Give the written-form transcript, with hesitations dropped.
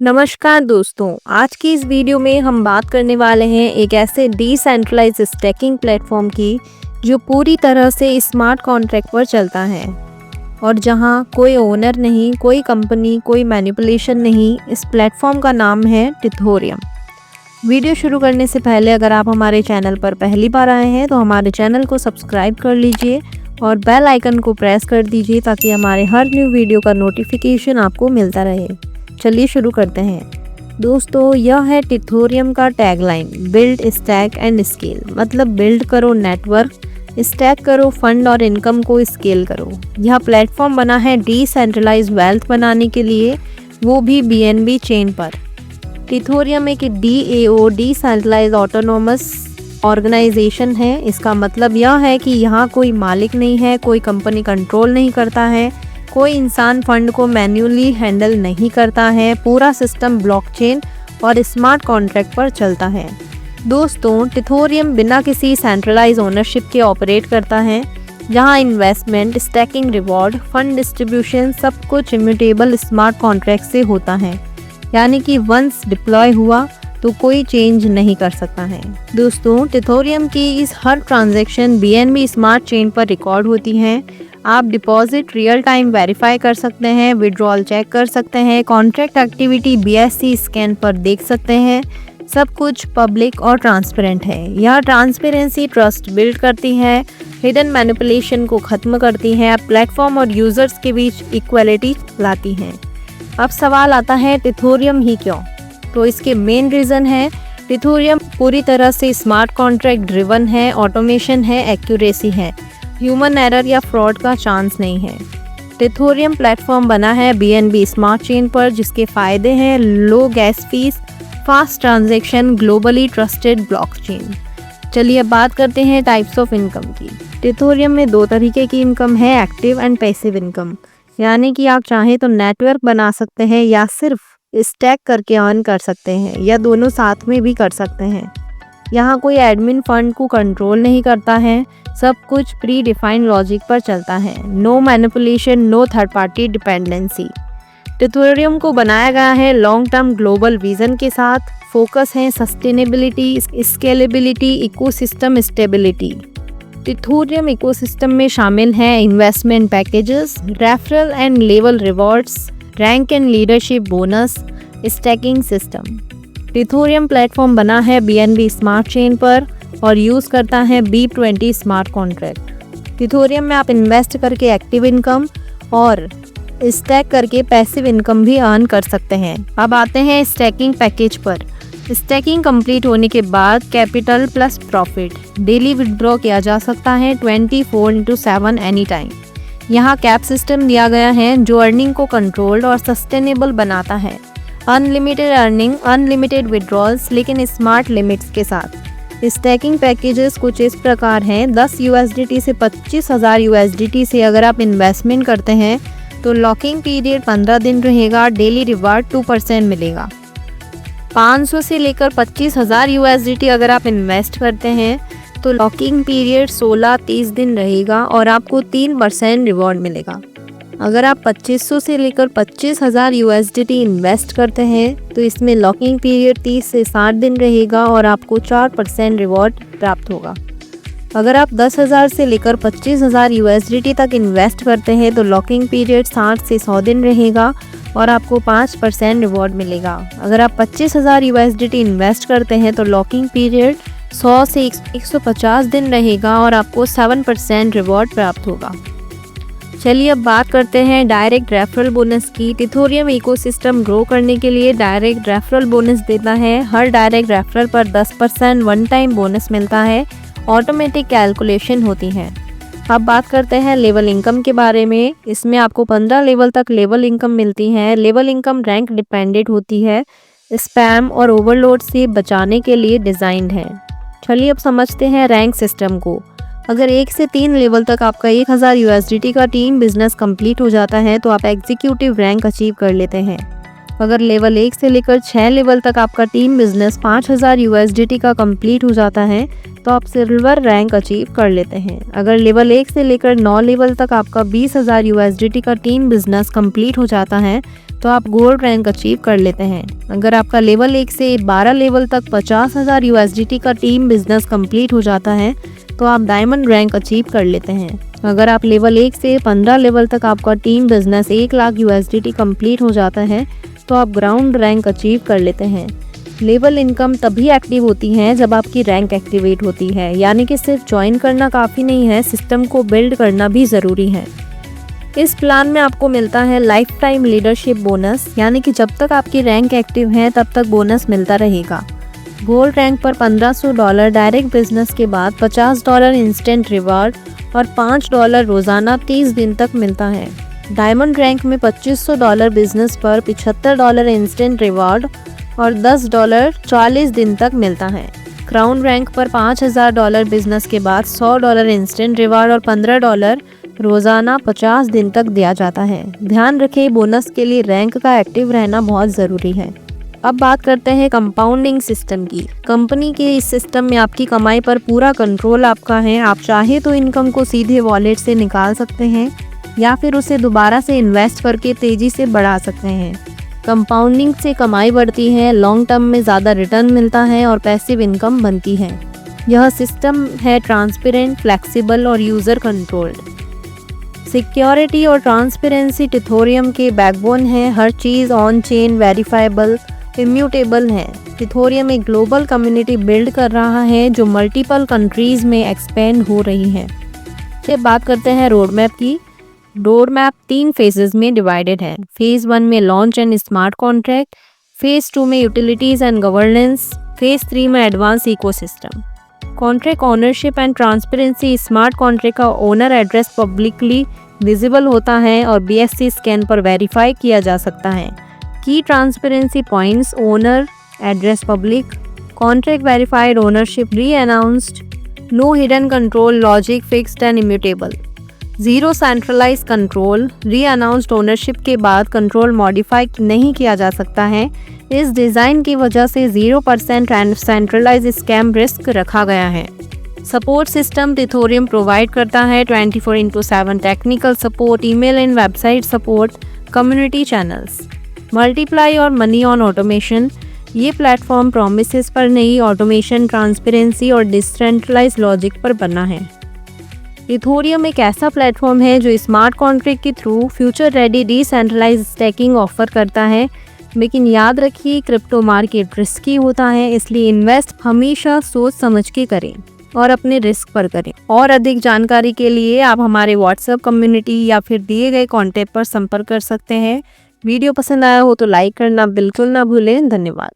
नमस्कार दोस्तों, आज की इस वीडियो में हम बात करने वाले हैं एक ऐसे डिसेंट्रलाइज्ड स्टैकिंग प्लेटफॉर्म की जो पूरी तरह से स्मार्ट कॉन्ट्रैक्ट पर चलता है और जहां कोई ओनर नहीं, कोई कंपनी, कोई मैनिपुलेशन नहीं। इस प्लेटफॉर्म का नाम है टिथोरियम। वीडियो शुरू करने से पहले अगर आप हमारे चैनल पर पहली बार आए हैं तो हमारे चैनल को सब्सक्राइब कर लीजिए और बेल आइकन को प्रेस कर दीजिए ताकि हमारे हर न्यू वीडियो का नोटिफिकेशन आपको मिलता रहे। चलिए शुरू करते हैं। दोस्तों, यह है टिथोरियम का tagline, build stack and scale. मतलब बिल्ड करो नेटवर्क, स्टैक करो फंड और इनकम को स्केल करो। यह प्लेटफॉर्म बना है डिसेंट्रलाइज्ड वेल्थ बनाने के लिए, वो भी बीएनबी चेन पर। टिथोरियम एक DAO डिसेंट्रलाइज्ड ऑटोनोमस ऑर्गेनाइजेशन है। इसका मतलब यह है कि यहाँ कोई मालिक नहीं है, कोई कंपनी कंट्रोल नहीं करता है, कोई इंसान फंड को मैन्युअली हैंडल नहीं करता है। पूरा सिस्टम ब्लॉकचेन और स्मार्ट कॉन्ट्रैक्ट पर चलता है। दोस्तों, टिथोरियम बिना किसी सेंट्रलाइज ओनरशिप के ऑपरेट करता है, जहां investment, stacking, reward, fund distribution सब कुछ इम्यूटेबल स्मार्ट कॉन्ट्रैक्ट से होता है। यानी कि वंस डिप्लॉय हुआ तो कोई चेंज नहीं कर सकता है। दोस्तों, टिथोरियम की इस हर ट्रांजैक्शन BNB स्मार्ट चेन पर रिकॉर्ड होती है। आप डिपॉजिट रियल टाइम वेरीफाई कर सकते हैं, विड्रॉल चेक कर सकते हैं, कॉन्ट्रैक्ट एक्टिविटी BSC स्कैन पर देख सकते हैं। सब कुछ पब्लिक और ट्रांसपेरेंट है। यह ट्रांसपेरेंसी ट्रस्ट बिल्ड करती है, हिडन मैनिपुलेशन को खत्म करती है, प्लेटफॉर्म और यूजर्स के बीच इक्वलिटी लाती है। अब सवाल आता है टिथोरियम ही क्यों? तो इसके मेन रीज़न है टिथोरियम पूरी तरह से स्मार्ट कॉन्ट्रैक्ट ड्रिवन है, ऑटोमेशन है, एक्यूरेसी है, ह्यूमन एरर या फ्रॉड का चांस नहीं है। टिथोरियम प्लेटफॉर्म बना है BNB स्मार्ट चेन पर, जिसके फ़ायदे हैं low gas fees, fast transaction, globally trusted blockchain. चलिए अब बात करते हैं टाइप्स ऑफ इनकम की। टिथोरियम में दो तरीके की इनकम है, एक्टिव एंड पैसिव इनकम। यानी कि आप चाहें तो नेटवर्क बना सकते हैं या सिर्फ स्टैक करके अर्न कर सकते हैं, या दोनों साथ में भी कर सकते हैं। यहाँ कोई एडमिन फंड को कंट्रोल नहीं करता है, सब कुछ प्री डिफाइंड लॉजिक पर चलता है। No manipulation, no third party dependency. Tithorium को बनाया गया है लॉन्ग टर्म ग्लोबल विजन के साथ। फोकस है sustainability, scalability, ecosystem stability. Tithorium ecosystem में शामिल हैं investment packages, referral and level rewards, rank and leadership bonus, stacking system. Tithorium platform बना है BNB स्मार्ट चेन पर और यूज़ करता है B20 स्मार्ट कॉन्ट्रैक्ट। टिथोरियम में आप इन्वेस्ट करके एक्टिव इनकम और स्टैक करके पैसिव इनकम भी अर्न कर सकते हैं। अब आते हैं स्टैकिंग पैकेज पर। स्टैकिंग कंप्लीट होने के बाद capital plus profit daily withdraw किया जा सकता है 24/7 एनी टाइम। यहाँ कैप सिस्टम दिया गया है जो अर्निंग को कंट्रोल्ड और सस्टेनेबल बनाता है। अनलिमिटेड अर्निंग, अनलिमिटेड विड्रॉल्स, लेकिन स्मार्ट लिमिट्स के साथ। स्टैकिंग पैकेजेस कुछ इस प्रकार हैं। 10 USDT से 25,000 USDT से अगर आप इन्वेस्टमेंट करते हैं तो लॉकिंग पीरियड 15 दिन रहेगा, डेली रिवार्ड 2% मिलेगा। 500 से लेकर 25,000 USDT अगर आप इन्वेस्ट करते हैं तो लॉकिंग पीरियड 16-30 दिन रहेगा और आपको 3% रिवॉर्ड मिलेगा। अगर आप 2500 से लेकर 25,000 USDT इन्वेस्ट करते हैं तो इसमें लॉकिंग पीरियड 30 से 60 दिन रहेगा और आपको 4% रिवॉर्ड प्राप्त होगा। अगर आप 10,000 से लेकर 25,000 USDT तक इन्वेस्ट करते हैं तो लॉकिंग पीरियड 60 से 100 दिन रहेगा और आपको 5% रिवॉर्ड मिलेगा। अगर आप 25,000 USDT इन्वेस्ट करते हैं तो लॉकिंग पीरियड 100 से 150 दिन रहेगा और आपको 7% रिवॉर्ड प्राप्त होगा। चलिए अब बात करते हैं डायरेक्ट रेफरल बोनस की। टिथोरियम इकोसिस्टम ग्रो करने के लिए डायरेक्ट रेफरल बोनस देता है। हर डायरेक्ट रेफरल पर 10% वन टाइम बोनस मिलता है। ऑटोमेटिक कैलकुलेशन होती है। अब बात करते हैं लेवल इनकम के बारे में। इसमें आपको 15 लेवल तक लेवल इनकम मिलती है। लेवल इनकम रैंक डिपेंडेंट होती है, स्पैम और ओवरलोड से बचाने के लिए डिज़ाइंड है। चलिए अब समझते हैं रैंक सिस्टम को। अगर 1 से 3 लेवल तक आपका 1000 USDT का टीम बिजनेस कंप्लीट हो जाता है तो आप एग्जीक्यूटिव रैंक अचीव कर लेते हैं। अगर लेवल 1 से लेकर 6 लेवल तक आपका टीम बिजनेस 5000 USDT का कंप्लीट हो जाता है तो आप सिल्वर रैंक अचीव कर लेते हैं। अगर लेवल 1 से लेकर 9 लेवल तक आपका 20,000 USDT का टीम बिजनेस कंप्लीट हो जाता है तो आप गोल्ड रैंक अचीव कर लेते हैं। अगर आपका लेवल 1 से 12 लेवल तक 50,000 USDT का टीम बिजनेस कंप्लीट हो जाता है तो आप डायमंड रैंक अचीव कर लेते हैं। अगर आप लेवल 1 से 15 लेवल तक आपका team business 1 lakh USDT complete हो जाता है तो आप ग्राउंड रैंक अचीव कर लेते हैं। लेवल इनकम तभी एक्टिव होती है जब आपकी रैंक एक्टिवेट होती है, यानी कि सिर्फ ज्वाइन करना काफ़ी नहीं है, सिस्टम को बिल्ड करना भी ज़रूरी है। इस प्लान में आपको मिलता है लाइफ टाइम लीडरशिप बोनस, यानी कि जब तक आपकी रैंक एक्टिव है तब तक बोनस मिलता रहेगा। गोल्ड रैंक पर $1500 डायरेक्ट बिजनेस के बाद $50 इंस्टेंट रिवार्ड और $5 रोज़ाना 30 दिन तक मिलता है। डायमंड रैंक में $2500 बिजनेस पर $75 इंस्टेंट रिवार्ड और $10 40 दिन तक मिलता है। क्राउन रैंक पर $5000 बिजनेस के बाद $100 इंस्टेंट रिवार्ड और $15 रोज़ाना 50 दिन तक दिया जाता है। ध्यान रखें, बोनस के लिए रैंक का एक्टिव रहना बहुत ज़रूरी है। अब बात करते हैं कंपाउंडिंग सिस्टम की। कंपनी के इस सिस्टम में आपकी कमाई पर पूरा कंट्रोल आपका है। आप चाहे तो इनकम को सीधे वॉलेट से निकाल सकते हैं या फिर उसे दोबारा से इन्वेस्ट करके तेज़ी से बढ़ा सकते हैं। कंपाउंडिंग से कमाई बढ़ती है, लॉन्ग टर्म में ज़्यादा रिटर्न मिलता है और पैसिव इनकम बनती है। यह सिस्टम है ट्रांसपेरेंट, फ्लेक्सिबल और यूज़र कंट्रोल्ड। सिक्योरिटी और ट्रांसपेरेंसी टिथोरियम के बैकबोन है। हर चीज़ ऑन चेन, वेरीफाइबल, इम्यूटेबल है। टिथोरियम एक ग्लोबल कम्युनिटी बिल्ड कर रहा है जो मल्टीपल कंट्रीज़ में एक्सपेंड हो रही है। फिर बात करते हैं रोड मैप की। रोड मैप 3 फेजेस में डिवाइडेड है। फेज़ 1 में launch and smart contract, phase 2 में यूटिलिटीज़ एंड गवर्नेंस, फेज़ 3 में advance ecosystem. Contract ownership and transparency. Smart contract का ओनर एड्रेस पब्लिकली विजिबल होता है और BSC स्कैन पर वेरीफाई किया जा सकता है। Key transparency points: owner address public, contract verified, ownership renounced, no hidden control, logic fixed and immutable. Zero centralize control, renounced ownership के बाद कंट्रोल मॉडिफाई नहीं किया जा सकता है। इस डिज़ाइन की वजह से 0% एंड सेंट्रलाइज स्कैम रिस्क रखा गया है। सपोर्ट सिस्टम टिथोरियम प्रोवाइड करता है 24/7 technical support, email and website support, community channels. Multiply और मनी ऑन ऑटोमेशन। ये प्लेटफॉर्म प्रॉमिसेस पर नहीं, ऑटोमेशन, ट्रांसपेरेंसी और डिसेंट्रलाइज लॉजिक पर बना है। इथोरियम एक ऐसा प्लेटफॉर्म है जो स्मार्ट कॉन्ट्रैक्ट के through future ready decentralize staking offer करता है। लेकिन याद रखिए, क्रिप्टो मार्केट रिस्की होता है, इसलिए इन्वेस्ट हमेशा सोच समझ के करें और अपने रिस्क पर करें। और अधिक जानकारी के लिए आप हमारे व्हाट्सएप कम्युनिटी या फिर दिए गए कॉन्टैक्ट पर संपर्क कर सकते हैं। वीडियो पसंद आया हो तो लाइक करना बिल्कुल ना भूलें। धन्यवाद।